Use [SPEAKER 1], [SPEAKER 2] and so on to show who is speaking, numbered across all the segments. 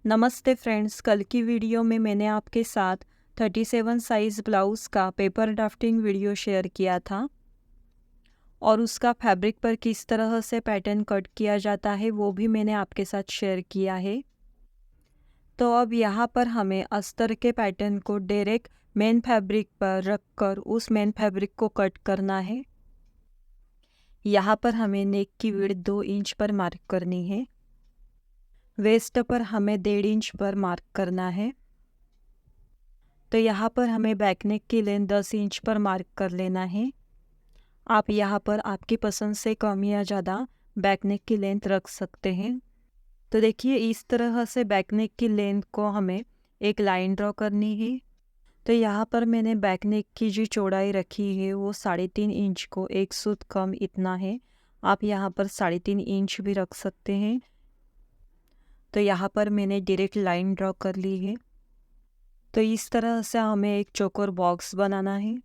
[SPEAKER 1] नमस्ते फ्रेंड्स, कल की वीडियो में मैंने आपके साथ 37 साइज़ ब्लाउज़ का पेपर ड्राफ्टिंग वीडियो शेयर किया था और उसका फैब्रिक पर किस तरह से पैटर्न कट किया जाता है वो भी मैंने आपके साथ शेयर किया है। तो अब यहाँ पर हमें अस्तर के पैटर्न को डायरेक्ट मेन फैब्रिक पर रखकर उस मेन फैब्रिक को कट करना है। यहाँ पर हमें नेक की विड्थ 2 इंच पर मार्क करनी है। वेस्ट पर हमें 1.5 इंच पर मार्क करना है। तो यहाँ पर हमें बैक नेक की लेंथ 10 इंच पर मार्क कर लेना है। आप यहाँ पर आपकी पसंद से कम या ज़्यादा बैक नेक की लेंथ रख सकते हैं। तो देखिए, इस तरह से बैक नेक की लेंथ को हमें एक लाइन ड्रॉ करनी है। तो यहाँ पर मैंने बैक नेक की जो चौड़ाई रखी है वो 3.5 इंच को 1 सूत कम इतना है। आप यहाँ पर 3.5 इंच भी रख सकते हैं। तो यहाँ पर मैंने डायरेक्ट लाइन ड्रॉ कर ली है। तो इस तरह से हमें एक चौकोर बॉक्स बनाना है।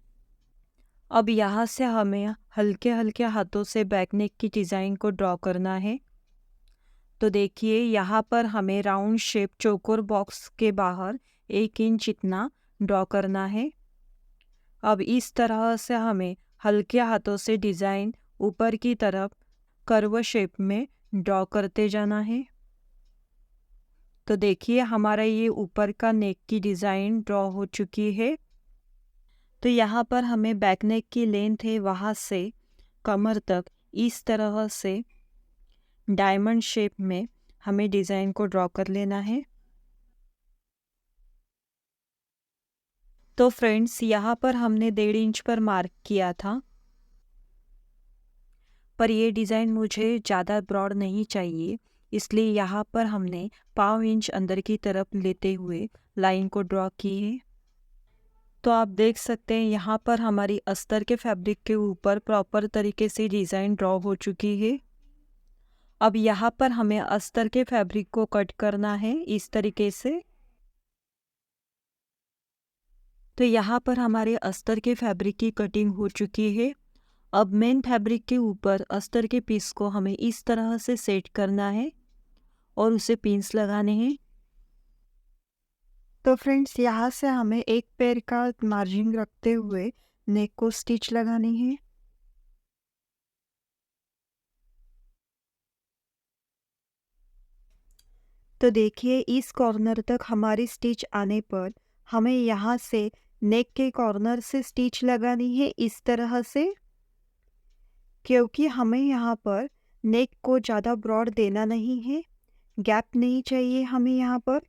[SPEAKER 1] अब यहाँ से हमें हल्के हल्के हाथों से बैक नेक की डिज़ाइन को ड्रॉ करना है। तो देखिए, यहाँ पर हमें राउंड शेप चौकोर बॉक्स के बाहर 1 इंच इतना ड्रॉ करना है। अब इस तरह से हमें हल्के हाथों से डिज़ाइन ऊपर की तरफ कर्व शेप में ड्रॉ करते जाना है। तो देखिए, हमारा ये ऊपर का नेक की डिज़ाइन ड्रॉ हो चुकी है। तो यहाँ पर हमें बैक नेक की लेंथ है वहाँ से कमर तक इस तरह से डायमंड शेप में हमें डिज़ाइन को ड्रॉ कर लेना है। तो फ्रेंड्स, यहाँ पर हमने 1.5 इंच पर मार्क किया था, पर ये डिज़ाइन मुझे ज़्यादा ब्रॉड नहीं चाहिए, इसलिए यहाँ पर हमने 1/2 इंच अंदर की तरफ लेते हुए लाइन को ड्रॉ की है। तो आप देख सकते हैं यहाँ पर हमारी अस्तर के फैब्रिक के ऊपर प्रॉपर तरीके से डिज़ाइन ड्रॉ हो चुकी है। अब यहाँ पर हमें अस्तर के फैब्रिक को कट करना है इस तरीके से। तो यहाँ पर हमारे अस्तर के फैब्रिक की कटिंग हो चुकी है। अब मेन फैब्रिक के ऊपर अस्तर के पीस को हमें इस तरह से सेट करना है और उसे पिन्स लगाने हैं। तो फ्रेंड्स, यहाँ से हमें एक पैर का मार्जिन रखते हुए नेक को स्टिच लगानी है। तो देखिए, इस कॉर्नर तक हमारी स्टिच आने पर हमें यहाँ से नेक के कॉर्नर से स्टिच लगानी है इस तरह से, क्योंकि हमें यहाँ पर नेक को ज़्यादा ब्रॉड देना नहीं है, गैप नहीं चाहिए हमें यहाँ पर,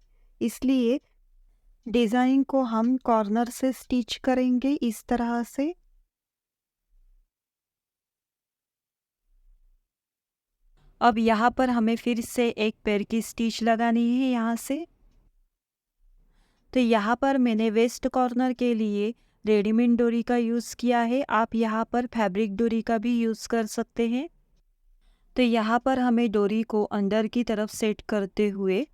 [SPEAKER 1] इसलिए डिज़ाइन को हम कॉर्नर से स्टिच करेंगे इस तरह से। अब यहाँ पर हमें फिर से एक पैर की स्टिच लगानी है यहाँ से। तो यहाँ पर मैंने वेस्ट कॉर्नर के लिए रेडीमेड डोरी का यूज़ किया है। आप यहाँ पर फैब्रिक डोरी का भी यूज़ कर सकते हैं। तो यहाँ पर हमें डोरी को अंदर की तरफ सेट करते हुए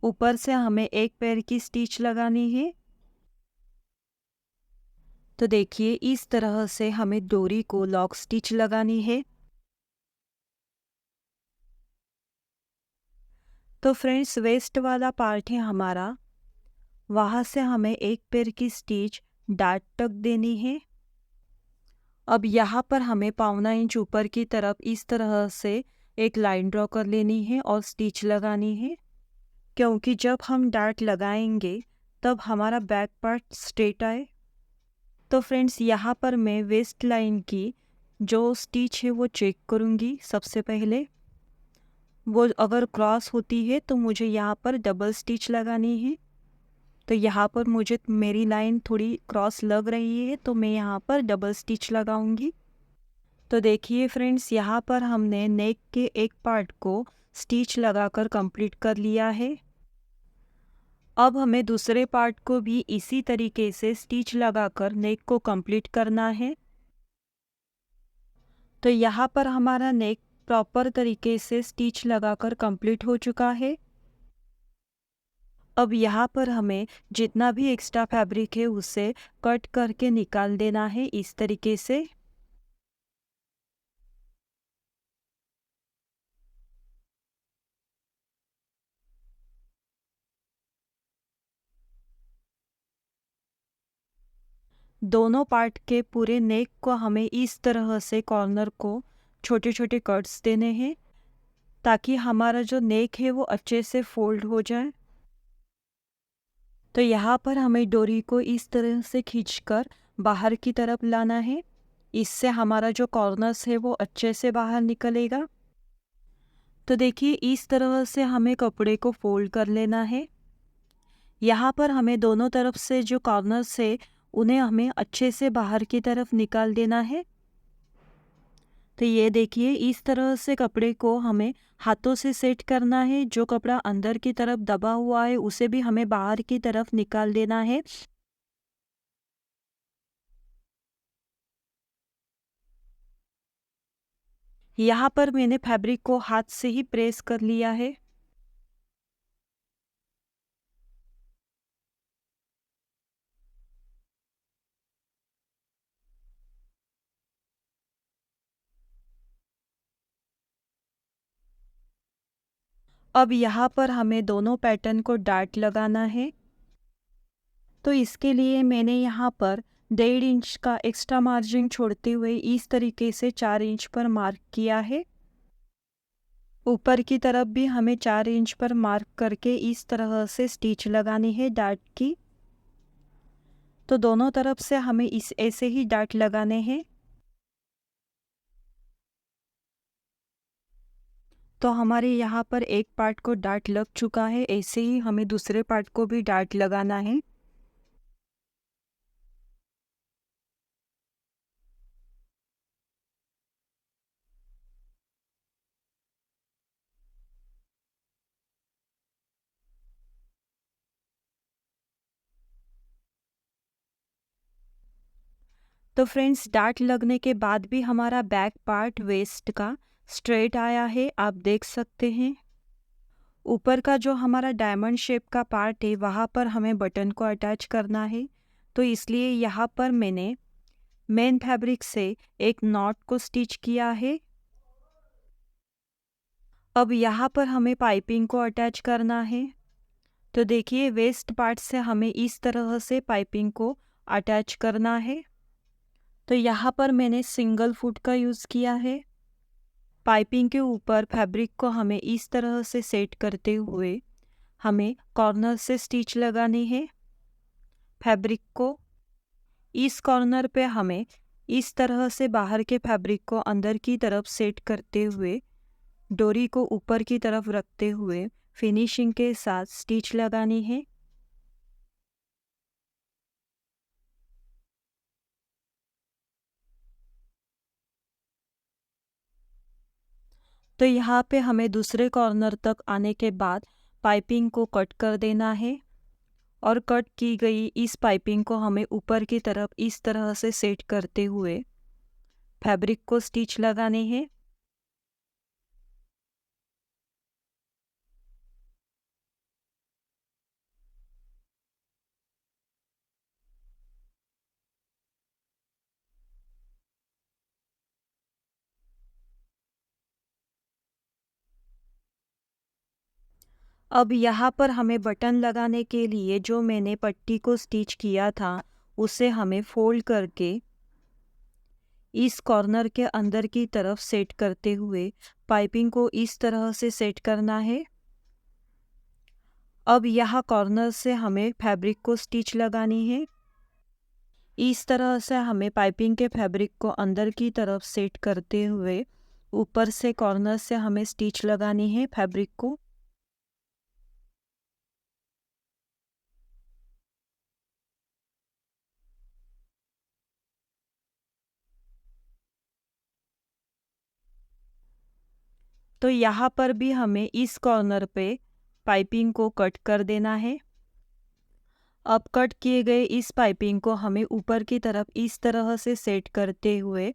[SPEAKER 1] ऊपर से हमें एक पैर की स्टिच लगानी है। तो देखिए, इस तरह से हमें डोरी को लॉक स्टिच लगानी है। तो फ्रेंड्स, वेस्ट वाला पार्ट है हमारा, वहाँ से हमें एक पैर की स्टिच डार्ट तक देनी है। अब यहाँ पर हमें 1.25 इंच ऊपर की तरफ इस तरह से एक लाइन ड्रॉ कर लेनी है और स्टिच लगानी है, क्योंकि जब हम डार्ट लगाएंगे तब हमारा बैक पार्ट स्ट्रेट आए। तो फ्रेंड्स, यहाँ पर मैं वेस्ट लाइन की जो स्टिच है वो चेक करूँगी। सबसे पहले वो अगर क्रॉस होती है तो मुझे यहाँ पर डबल स्टिच लगानी है। तो यहाँ पर मुझे मेरी लाइन थोड़ी क्रॉस लग रही है, तो मैं यहाँ पर डबल स्टिच लगाऊंगी। तो देखिए फ्रेंड्स, यहाँ पर हमने नेक के एक पार्ट को स्टिच लगाकर कंप्लीट कर लिया है। अब हमें दूसरे पार्ट को भी इसी तरीके से स्टिच लगाकर नेक को कंप्लीट करना है। तो यहाँ पर हमारा नेक प्रॉपर तरीके से स्टिच लगाकर कंप्लीट हो चुका है। अब यहाँ पर हमें जितना भी एक्स्ट्रा फैब्रिक है उसे कट करके निकाल देना है इस तरीके से। दोनों पार्ट के पूरे नेक को हमें इस तरह से कॉर्नर को छोटे छोटे कट्स देने हैं ताकि हमारा जो नेक है वो अच्छे से फोल्ड हो जाए। तो यहाँ पर हमें डोरी को इस तरह से खींचकर बाहर की तरफ लाना है। इससे हमारा जो कॉर्नर्स है वो अच्छे से बाहर निकलेगा। तो देखिए इस तरह से हमें कपड़े को फोल्ड कर लेना है। यहाँ पर हमें दोनों तरफ से जो कॉर्नर्स है उन्हें हमें अच्छे से बाहर की तरफ निकाल देना है। तो ये देखिए इस तरह से कपड़े को हमें हाथों से सेट करना है। जो कपड़ा अंदर की तरफ दबा हुआ है उसे भी हमें बाहर की तरफ निकाल देना है। यहाँ पर मैंने फैब्रिक को हाथ से ही प्रेस कर लिया है। अब यहाँ पर हमें दोनों पैटर्न को डार्ट लगाना है। तो इसके लिए मैंने यहाँ पर 1.5 इंच का एक्स्ट्रा मार्जिन छोड़ते हुए इस तरीके से 4 इंच पर मार्क किया है। ऊपर की तरफ भी हमें 4 इंच पर मार्क करके इस तरह से स्टिच लगानी है डार्ट की। तो दोनों तरफ से हमें इस ऐसे ही डार्ट लगाने हैं। तो हमारे यहाँ पर एक पार्ट को डार्ट लग चुका है, ऐसे ही हमें दूसरे पार्ट को भी डार्ट लगाना है। तो फ्रेंड्स डार्ट लगने के बाद भी हमारा बैक पार्ट वेस्ट का स्ट्रेट आया है, आप देख सकते हैं। ऊपर का जो हमारा डायमंड शेप का पार्ट है वहाँ पर हमें बटन को अटैच करना है। तो इसलिए यहाँ पर मैंने मेन फैब्रिक से एक नॉट को स्टिच किया है। अब यहाँ पर हमें पाइपिंग को अटैच करना है। तो देखिए वेस्ट पार्ट से हमें इस तरह से पाइपिंग को अटैच करना है। तो यहाँ पर मैंने सिंगल फुट का यूज़ किया है। पाइपिंग के ऊपर फैब्रिक को हमें इस तरह से सेट करते हुए हमें कॉर्नर से स्टिच लगानी है। फैब्रिक को इस कॉर्नर पे हमें इस तरह से बाहर के फैब्रिक को अंदर की तरफ सेट करते हुए डोरी को ऊपर की तरफ रखते हुए फिनिशिंग के साथ स्टिच लगानी है। तो यहाँ पे हमें दूसरे कॉर्नर तक आने के बाद पाइपिंग को कट कर देना है और कट की गई इस पाइपिंग को हमें ऊपर की तरफ इस तरह से सेट करते हुए फैब्रिक को स्टिच लगाने हैं। अब यहाँ पर हमें बटन लगाने के लिए जो मैंने पट्टी को स्टिच किया था उसे हमें फोल्ड करके इस कॉर्नर के अंदर की तरफ सेट करते हुए पाइपिंग को इस तरह से सेट करना है। अब यहाँ कॉर्नर से हमें फैब्रिक को स्टिच लगानी है। इस तरह से हमें पाइपिंग के फैब्रिक को अंदर की तरफ सेट करते हुए ऊपर से कॉर्नर से हमें स्टिच लगानी है फैब्रिक को। तो यहाँ पर भी हमें इस कॉर्नर पे पाइपिंग को कट कर देना है। अब कट किए गए इस पाइपिंग को हमें ऊपर की तरफ इस तरह से सेट करते हुए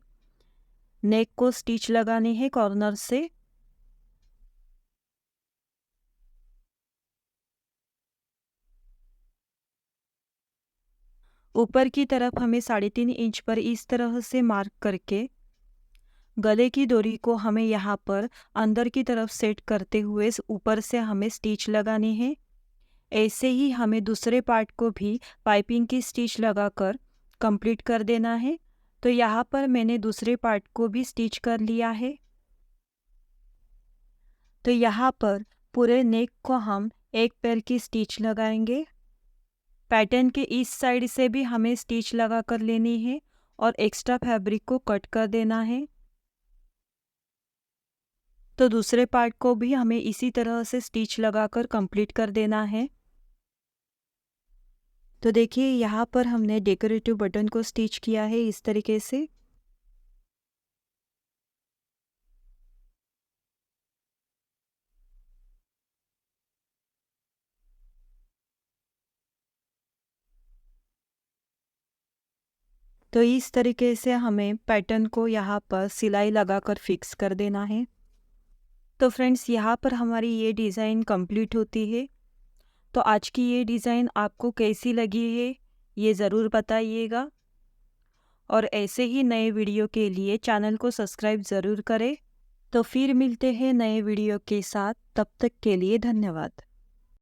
[SPEAKER 1] नेक को स्टिच लगानी है कॉर्नर से। ऊपर की तरफ हमें 3.5 इंच पर इस तरह से मार्क करके गले की डोरी को हमें यहाँ पर अंदर की तरफ सेट करते हुए ऊपर से हमें स्टिच लगानी है। ऐसे ही हमें दूसरे पार्ट को भी पाइपिंग की स्टिच लगाकर कंप्लीट कर देना है। तो यहाँ पर मैंने दूसरे पार्ट को भी स्टिच कर लिया है। तो यहाँ पर पूरे नेक को हम एक पैर की स्टिच लगाएंगे। पैटर्न के इस साइड से भी हमें स्टिच लगा कर लेनी है और एक्स्ट्रा फैब्रिक को कट कर देना है। तो दूसरे पार्ट को भी हमें इसी तरह से स्टिच लगाकर कंप्लीट कर देना है। तो देखिए यहाँ पर हमने डेकोरेटिव बटन को स्टिच किया है इस तरीके से। तो इस तरीके से हमें पैटर्न को यहाँ पर सिलाई लगाकर फिक्स कर देना है। तो फ्रेंड्स यहाँ पर हमारी ये डिज़ाइन कंप्लीट होती है। तो आज की ये डिज़ाइन आपको कैसी लगी है ये ज़रूर बताइएगा और ऐसे ही नए वीडियो के लिए चैनल को सब्सक्राइब ज़रूर करें। तो फिर मिलते हैं नए वीडियो के साथ, तब तक के लिए धन्यवाद।